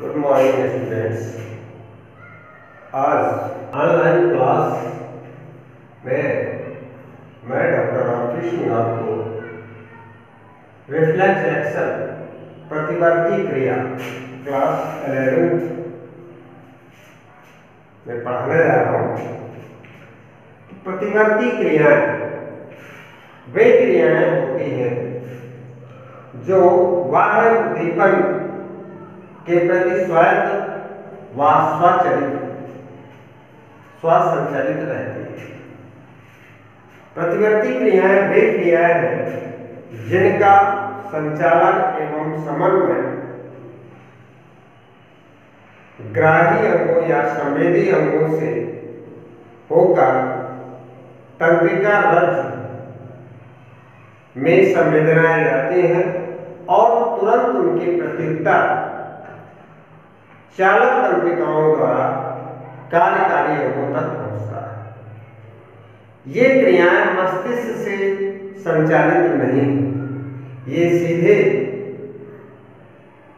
Good morning students. आज online class में मैं डॉक्टर रामकृष्ण आपको रिफ्लेक्स एक्शन प्रतिवर्ती क्रिया क्लास 11th में पढ़ाने जा रहा हूँ। प्रतिवर्ती क्रियाएं वे क्रियाएं होती हैं जो बाह्य उद्दीपन के प्रति स्वायत्त व स्वसंचालित रहती है। प्रतिवर्ती क्रियाएं वे क्रियाएं हैं जिनका संचालन एवं समन्वय ग्राही अंगों या संवेदी अंगों से होकर तंत्रिका रज्जु में संवेदनाएं जाती हैं और तुरंत उनकी प्रत्युत्तर चालक तंत्रिकाओं द्वारा कार्यकारी अंगों तक पहुंचता है। ये क्रियाएं मस्तिष्क से संचालित नहीं, ये सीधे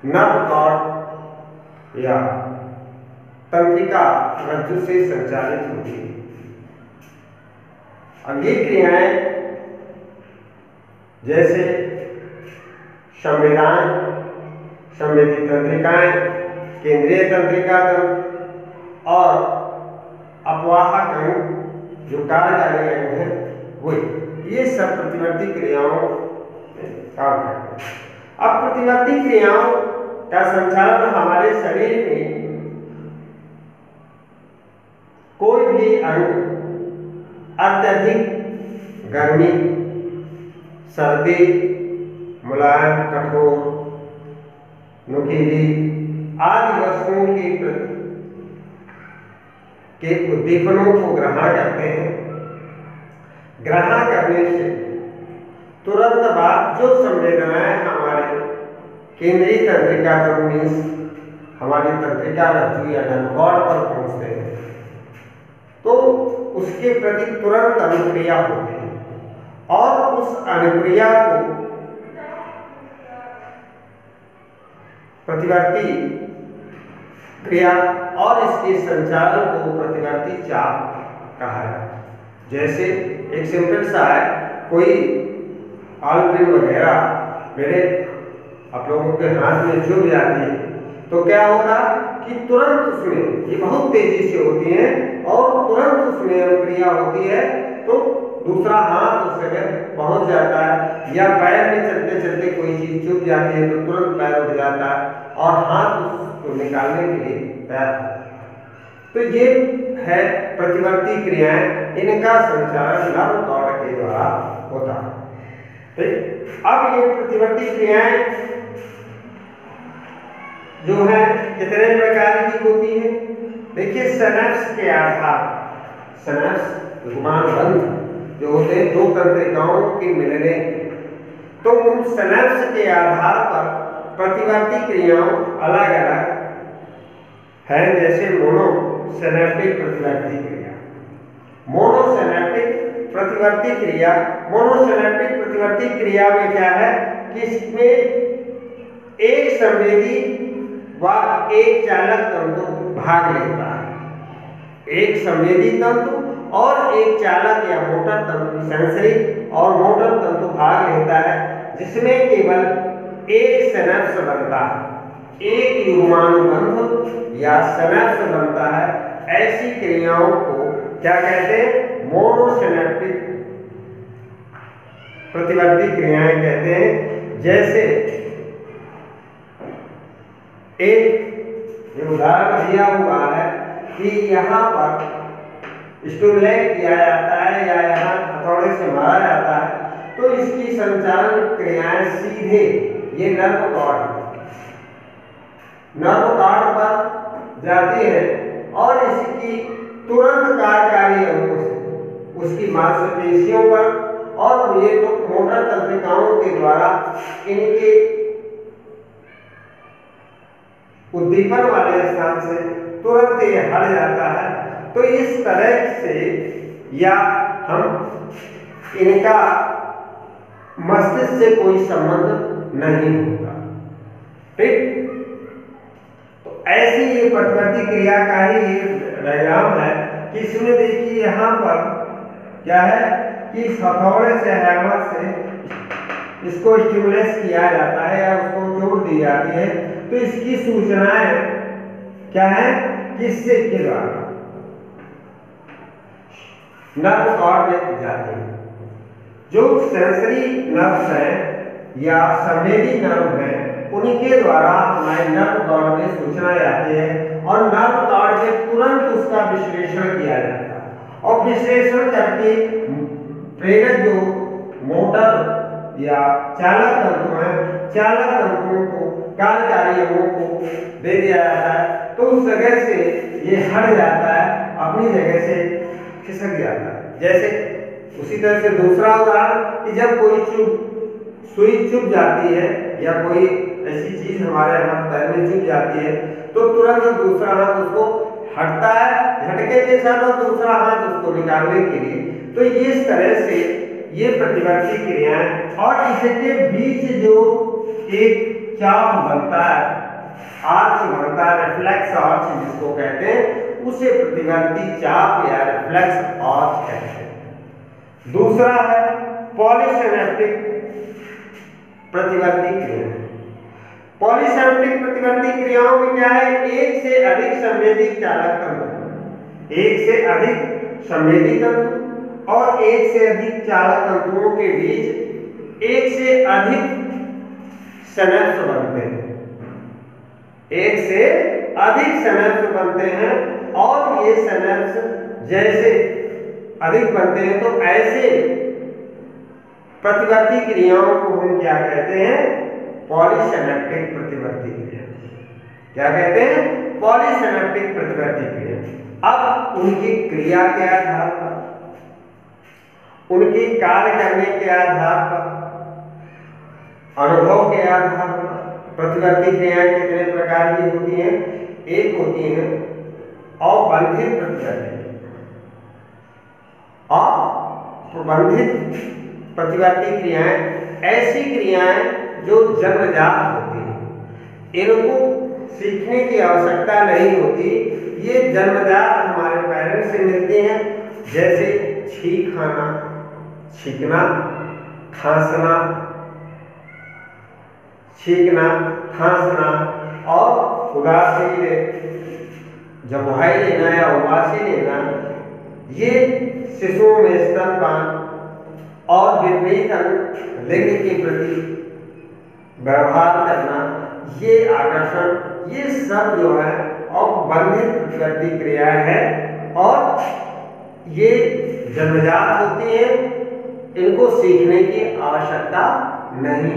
नर्व कॉर्ड या तंत्रिका रज्जु से संचालित होती है। अब ये क्रियाएं जैसे संवेदाएं, संवेदी तंत्रिकाएं, केंद्रीय तंत्रिका तंत्र और अपवाहक अंग जो कार्यकारी अंग है वो ये सब प्रतिवर्ती क्रियाओं में काम करते हैं। अब प्रतिवर्ती क्रियाओं का संचालन हमारे शरीर में कोई भी अंग अत्यधिक गर्मी, सर्दी, मुलायम, कठोर, नुकीली आदि वस्तुओं के उद्दीपनों को ग्रहण करते हैं। ग्रहण करने से तुरंत बाद जो संवेदनाएं हमारे केंद्रीय तंत्रिका हमारी तंत्रिका रज्जु या नर्व कॉर्ड पर पहुंचते हैं तो उसके प्रति तुरंत अनुक्रिया होती है और उस अनुक्रिया को प्रतिवर्ती क्रिया और इसके संचालन को प्रतिवर्ती चाप कहा है। जैसे एक सिंपल सा है, कोई ऑलपिन वगैरह मेरे आप लोगों के हाथ में चुभ जाती है तो क्या होगा कि तुरंत उसमें ये बहुत तेजी से होती है और तुरंत उसमें अनुक्रिया होती है तो दूसरा हाथ उस जगह पहुंच जाता है, या पैर में चलते चलते कोई चीज चुभ जाती है तो तुरंत पैर उठ जाता है और हाथ उसको निकालने के लिए तैयार होता है। तो ये है प्रतिवर्ती क्रियाएं, इनका संचालन नर्व कॉर्ड के द्वारा होता है। ठीक, अब ये प्रतिवर्ती क्रियाएं जो है कितने प्रकार की होती है? देखिए, सिनेप्स के आधार, सिनेप्स युग्मान बंध जो होते हैं दो तंत्रिकाओं के मिलने, तो उन सिनेप्स के आधार पर प्रतिवर्ती क्रियाओं अलग अलग है। जैसे मोनोसिनेप्टिक प्रतिवर्ती क्रिया, मोनोसिनेप्टिक प्रतिवर्ती क्रिया, मोनोसिनेप्टिक प्रतिवर्ती क्रिया में क्या है कि इसमें एक संवेदी व एक चालक तंतु भाग लेता है। एक संवेदी तंतु और एक चालक या मोटर तंतु, सेंसरी और मोटर तंतु भाग लेता है, जिसमें केवल एक सिनेप्स बनता है, एक युग्मानुबंध या सिनेप्स बनता है। ऐसी क्रियाओं को क्या कहते हैं? मोनोसिनेप्टिक प्रतिवर्ती क्रियाएं कहते हैं। जैसे एक उदाहरण दिया हुआ है कि यहाँ पर स्टिमुलेट किया जाता है या यहाँ हथौड़े से मारा जाता है तो इसकी संचालन क्रियाएं सीधे ये नर्व कॉर्ड पर जाती है और इसकी तुरंत कार्यकारी अंगों से उसकी मांसपेशियों पर और ये तो मोटर तंत्रिकाओं के द्वारा इनके उद्दीपन वाले स्थान से तुरंत ये हट जाता है। तो इस तरह से या हम इनका मस्तिष्क से कोई संबंध नहीं होता। ठीक, तो ऐसी ये प्रतिवर्ती क्रिया का ही डायग्राम है कि इसमें देखिए यहाँ पर क्या है कि हथौड़े से हैमर से इसको स्टिमुलेट किया जाता है या उसको चोट दी जाती है, तो इसकी सूचनाएं क्या है, किससे के द्वारा नर्व कॉर्ड में जाती है। जो सेंसरी नर्व्स हैं या संवेदी नर्व हैं, उनके द्वारा हमारे नर्व कॉर्ड में सूचना जाती है और नर्व कॉर्ड में तुरंत उसका विश्लेषण किया जाता है और विश्लेषण करके प्रेरक जो मोटर या चालक तंतु है, चालक तंतुओं को, कार्यकारी अंगों को दे दिया जाता है, तो उस जगह से ये हट जाता है, अपनी जगह से खिसक जाता है। जैसे उसी तरह से दूसरा उदाहरण कि जब कोई सुई चुभ जाती है या कोई ऐसी चीज हमारे हाथ पैर में चुभ जाती है, तो तुरंत दूसरा हाथ उसको हटता है, झटके के साथ, और दूसरा हाथ उसको निकालने के लिए। तो इस तरह से ये प्रतिवर्ती क्रियाएं, और इसके बीच जो एक चाप बनता है, आर्च बनता है, रिफ्लेक्स आर्च जिसको कहते हैं, उसे प्रतिवर्ती चाप या रिफ्लेक्स आर्च कहते हैं। दूसरा है पॉलीसिनेप्टिक प्रतिवर्ती क्रिया। पॉलीसिनेप्टिक प्रतिवर्ती क्रियाओं में क्या है, एक से अधिक संवेदी चालक तंतु, एक से अधिक संवेदी तंतु और एक से अधिक चालक तंतुओं के बीच एक से अधिक सिनेप्स बनते हैं, एक से अधिक सिनेप्स बनते हैं। और ये सिनेप्स जैसे अधिक बनते हैं, तो ऐसे प्रतिवर्ती क्रियाओं को हम क्या कहते हैं, पॉलीसिनेप्टिक प्रतिवर्ती क्रिया। क्या कहते हैं, पॉलीसिनेप्टिक प्रतिवर्ती क्रिया। अब उनकी क्रिया के आधार पर, उनकी कार्य करने के आधार पर, अनुभव के आधार पर प्रतिवर्ती क्रियाएं कितने प्रकार की होती हैं। एक होती है अबंधित प्रतिवर्ती, अप्रबंधित प्रतिवर्ती क्रियाएं ऐसी क्रियाएं जो जन्मजात होती हैं, इनको सीखने की आवश्यकता नहीं होती, ये जन्मजात हमारे पेरेंट्स से मिलती हैं। जैसे छींक खाना, छींकना, खांसना, छींकना, खांसना, और उदासी जब उहाई लेना या उबासी लेना, ये शिशुओं में स्तनपान और विपरीत लिंग के प्रति व्यवहार करना, ये आकर्षण, ये सब जो है अबंधित प्रतिवर्ती क्रियाएं हैं और ये जन्मजात होती है, इनको सीखने की आवश्यकता नहीं।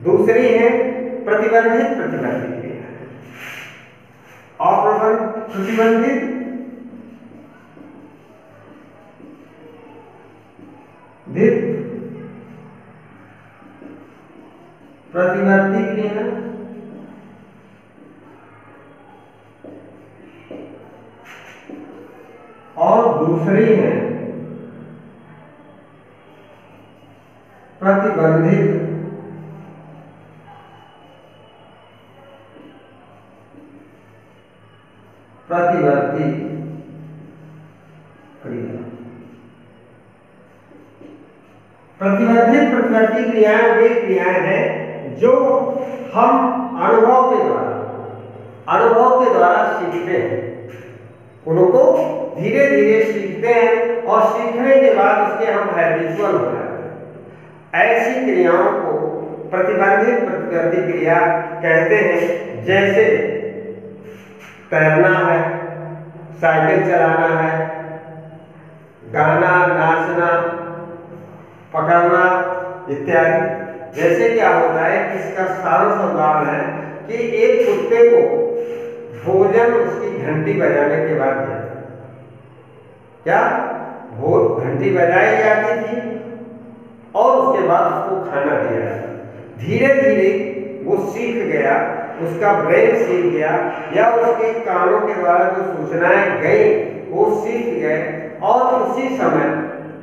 दूसरी है प्रतिबंधित प्रतिवर्ती क्रिया। प्रतिबंधित प्रतिवर्ती क्रिया और दूसरी है प्रतिबंधित प्रतिवर्ती क्रिया। प्रतिबंधित प्रतिवर्ती क्रियाएं वे क्रियाएं हैं जो हम अनुभव के द्वारा सीखते हैं, उनको धीरे धीरे सीखते हैं और सीखने के बाद उसके हम हैबिचुअल हो जाते हैं। ऐसी क्रियाओं को प्रतिबंधित प्रतिवर्ती क्रिया कहते हैं। जैसे तैरना है, साइकिल चलाना है, गाना, नाचना, पकड़ना इत्यादि। जैसे क्या होता है कि इसका साधारण उदाहरण है कि एक कुत्ते को भोजन उसकी घंटी बजाने के बाद क्या घंटी बजाई जाती थी और उसके बाद उसको खाना दिया जाता। धीरे धीरे वो सीख गया, उसका ब्रेन सीख गया या उसके कानों के द्वारा जो सूचनाएं गई वो सीख गए और उसी समय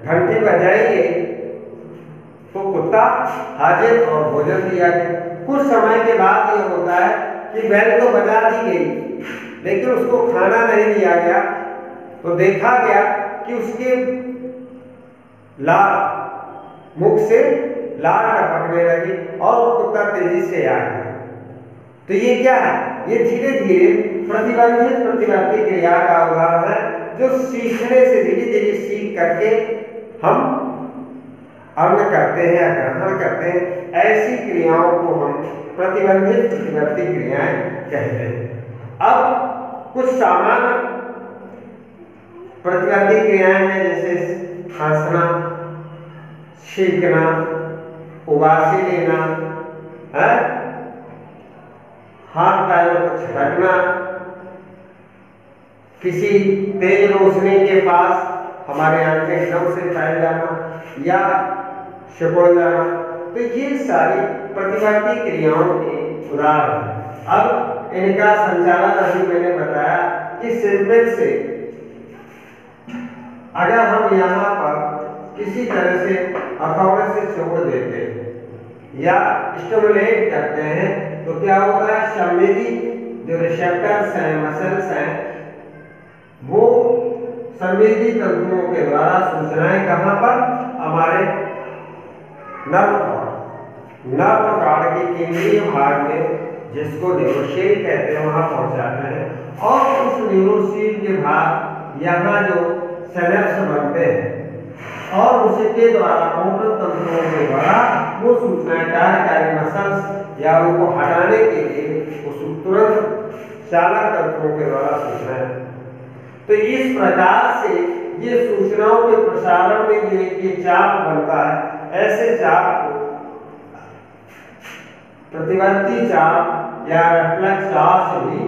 घंटी बजाई गई तो कुत्ता हाजिर और भोजन दिया गया। कुछ समय के बाद ये होता है कि बैल तो बना दी गई, लेकिन उसको खाना नहीं दिया गया, तो देखा गया कि उसके लार मुख से लार टपकने लगी और कुत्ता तेजी से आ गया। तो ये क्या है? ये धीरे धीरे प्रतिबंधित प्रतिवर्ती क्रिया का उदाहरण है, जो सीखने से धीरे धीरे सीख करके हम अर्न करते हैं या ग्रहण करते हैं। ऐसी क्रियाओं को हम प्रतिबंधित प्रतिवर्ती क्रियाएं कहते हैं। अब कुछ सामान्य प्रतिवर्ती क्रियाएं हैं, जैसे हंसना, छींकना, उबासी लेना, हाथ पैरों को झटकना, किसी तेज रोशनी के पास हमारे आंखें एकदम से फैल जाना या सिकुड़ जाना, तो ये सारी प्रतिवर्ती क्रियाओं के उदाहरण हैं। अब इनका संचालन अभी मैंने बताया कि सिंपल से अगर हम यहाँ पर किसी तरह से हथौड़े से छोड़ देते हैं या स्टिमुलेट करते हैं, तो क्या होता है? संवेदी जो रिसेप्टर्स हैं, मसल्स हैं, वो संवेदी तंतुओं के द्वारा सूचनाएं कहाँ पर? हमारे नर्व कॉर्ड के केंद्रीय भाग में, जिसको न्यूरोशील कहते हैं, वहां पहुंचाते हैं। और उस न्यूरोशील के भाग यहाँ जो सिनेप्स बनते हैं और उसके द्वारा मोटर तंतुओं के द्वारा वो सूचनाएं कार्यकारी मसल्स या उनको हटाने के लिए उस तुरंत चालक तंतुओं के द्वारा सूचनाएं। तो इस प्रकार से ये सूचनाओं के प्रसारण में जो ये चाप बनता है, ऐसे चाप को प्रतिवर्ती चाप या रिफ्लेक्स चाप भी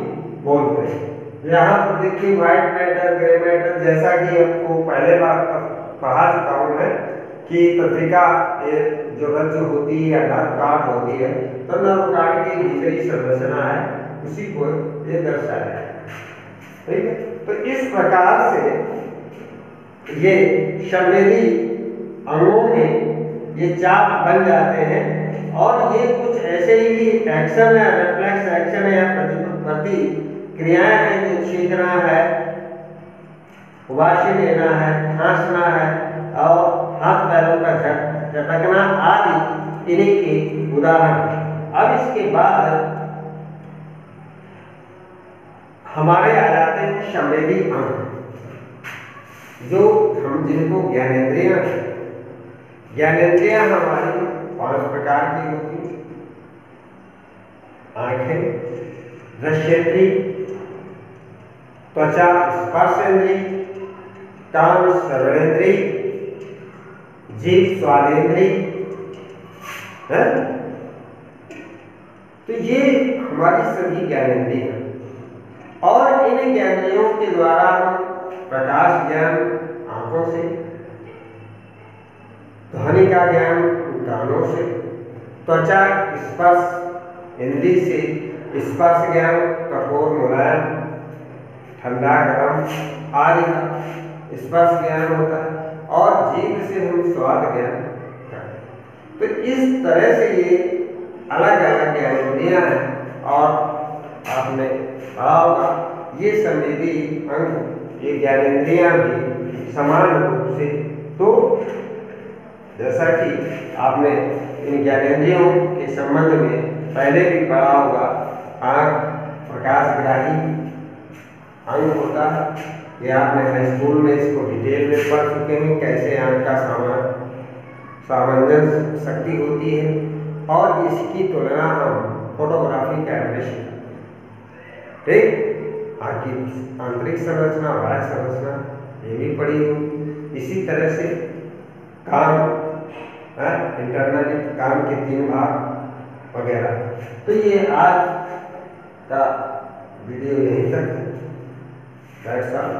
बोलते हैं। यहाँ पर देखिए व्हाइट मैटर, ग्रे मैटर, जैसा कि आपको पहले बार पढ़ा चुका हूँ मैं कि तंत्रिका जो रज्जु होती है या नर्व कॉर्ड होती है, तो नर्व कॉर्ड की भीतरी संरचना है, उसी को ये दर्शाया है। ठीक है, तो इस प्रकार से ये संवेदी अंगों में ये चाप बन जाते हैं और ये कुछ ऐसे ही एक्शन है, रिफ्लेक्स एक्शन है या प्रतिवर्ती क्रियाएं हैं, जो छींकना है, उबासी लेना है, हंसना है और हाथ पैरों का झटकना आदि इन्हीं के उदाहरण हैं। अब इसके बाद हमारे आ जाते हैं संवेदी अंग, जो हम जिनको ज्ञानेंद्रियां हैं। ज्ञानेंद्रियां हमारी 5 प्रकार की होती हैं। आंखें, दृश्येंद्रिय, त्वचा स्पर्शेंद्रिय, कान श्रवणेंद्रिय, जीभ स्वादेंद्रिय है। तो ये हमारी सभी ज्ञानेंद्रिय हैं और इन ज्ञानेंद्रियों के द्वारा हम प्रकाश ज्ञान आंखों से, ध्वनि का ज्ञान कानों से, त्वचा स्पर्श इंद्रिय से स्पर्श ज्ञान कठोर मुलायम, ठंडा गरम आदि का स्पर्श ज्ञान होता है और जीभ से हम स्वाद ज्ञान करते हैं। तो इस तरह से ये अलग अलग ज्ञानेंद्रियां हैं और आपने पढ़ा होगा ये संवेदी अंग, ये ज्ञानेंद्रियां भी समान रूप से, तो जैसा कि आपने इन ज्ञानेंद्रियों के संबंध में पहले भी पढ़ा होगा, आँख प्रकाशग्राही अंग होता है। ये आपने हाई स्कूल में इसको डिटेल में पढ़ चुके हैं, कैसे आँख का सामंजस्य शक्ति होती है और इसकी तुलना हम फोटोग्राफी कैमरे से करते हैं। ठीक, आँख की आंतरिक संरचना, बाह्य संरचना ये भी पढ़ी होगी। इसी तरह से कान, इंटरनली कान के 3 भाग वगैरह। तो ये आज का वीडियो यहीं तक है। That's all.